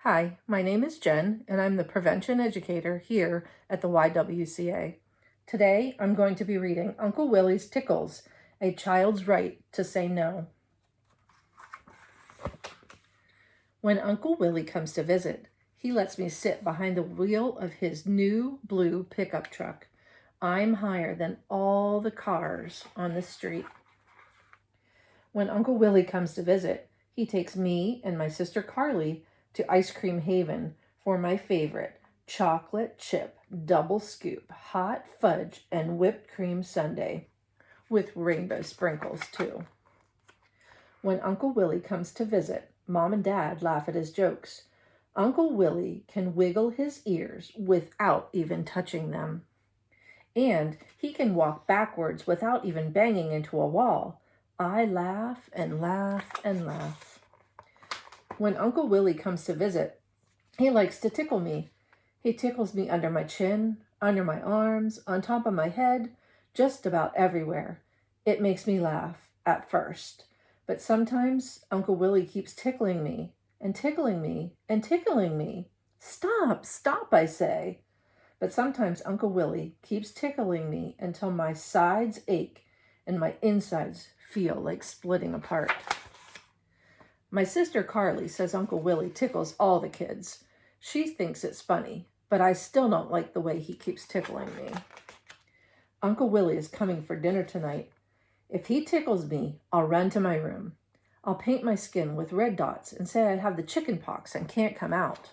Hi, my name is Jen, and I'm the Prevention Educator here at the YWCA. Today, I'm going to be reading Uncle Willy's Tickles, A Child's Right to Say No. When Uncle Willy comes to visit, he lets me sit behind the wheel of his new blue pickup truck. I'm higher than all the cars on the street. When Uncle Willy comes to visit, he takes me and my sister Carly to Ice Cream Haven for my favorite chocolate chip double scoop hot fudge and whipped cream sundae with rainbow sprinkles too. When Uncle Willy comes to visit, Mom and Dad laugh at his jokes. Uncle Willy can wiggle his ears without even touching them. And he can walk backwards without even banging into a wall. I laugh and laugh and laugh. When Uncle Willy comes to visit, he likes to tickle me. He tickles me under my chin, under my arms, on top of my head, just about everywhere. It makes me laugh at first, but sometimes Uncle Willy keeps tickling me and tickling me and tickling me. Stop, stop, I say. But sometimes Uncle Willy keeps tickling me until my sides ache and my insides feel like splitting apart. My sister Carly says Uncle Willy tickles all the kids. She thinks it's funny, but I still don't like the way he keeps tickling me. Uncle Willy is coming for dinner tonight. If he tickles me, I'll run to my room. I'll paint my skin with red dots and say I have the chicken pox and can't come out.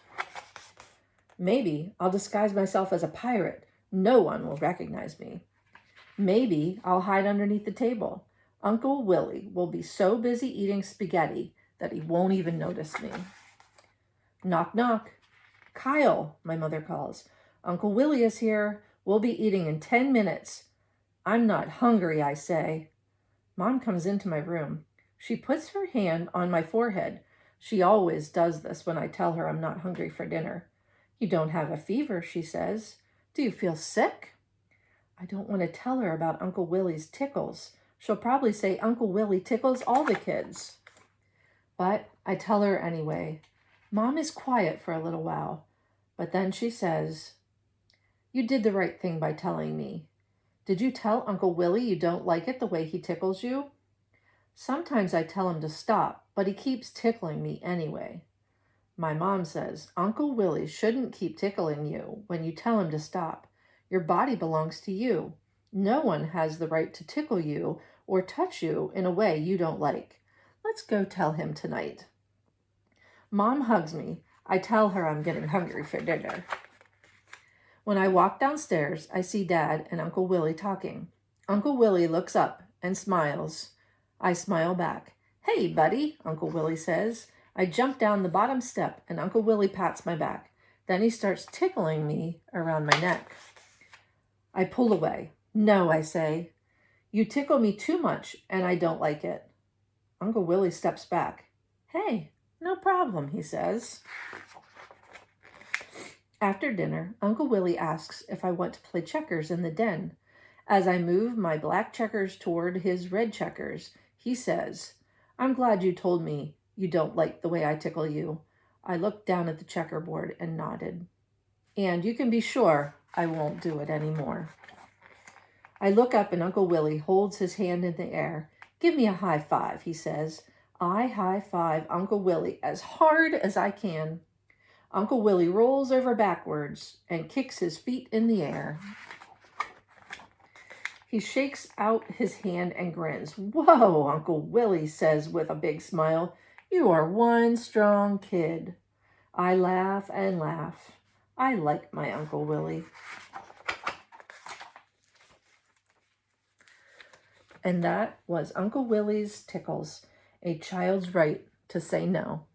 Maybe I'll disguise myself as a pirate. No one will recognize me. Maybe I'll hide underneath the table. Uncle Willy will be so busy eating spaghetti that he won't even notice me. Knock, knock. Kyle, my mother calls. Uncle Willy is here. We'll be eating in 10 minutes. I'm not hungry, I say. Mom comes into my room. She puts her hand on my forehead. She always does this when I tell her I'm not hungry for dinner. You don't have a fever, she says. Do you feel sick? I don't want to tell her about Uncle Willy's tickles. She'll probably say Uncle Willy tickles all the kids. But I tell her anyway. Mom is quiet for a little while, but then she says, "You did the right thing by telling me. Did you tell Uncle Willy you don't like it the way he tickles you?" Sometimes I tell him to stop, but he keeps tickling me anyway. My mom says, Uncle Willy shouldn't keep tickling you when you tell him to stop. Your body belongs to you. No one has the right to tickle you or touch you in a way you don't like. Let's go tell him tonight. Mom hugs me. I tell her I'm getting hungry for dinner. When I walk downstairs, I see Dad and Uncle Willy talking. Uncle Willy looks up and smiles. I smile back. Hey, buddy, Uncle Willy says. I jump down the bottom step and Uncle Willy pats my back. Then he starts tickling me around my neck. I pull away. No, I say. You tickle me too much and I don't like it. Uncle Willy steps back. Hey, no problem, he says. After dinner, Uncle Willy asks if I want to play checkers in the den. As I move my black checkers toward his red checkers, he says, I'm glad you told me you don't like the way I tickle you. I looked down at the checkerboard and nodded. And you can be sure I won't do it anymore. I look up and Uncle Willy holds his hand in the air. Give me a high five, he says. I high five Uncle Willy as hard as I can. Uncle Willy rolls over backwards and kicks his feet in the air. He shakes out his hand and grins. Whoa, Uncle Willy says with a big smile. You are one strong kid. I laugh and laugh. I like my Uncle Willy. And that was Uncle Willy's Tickles, A Child's Right to Say No.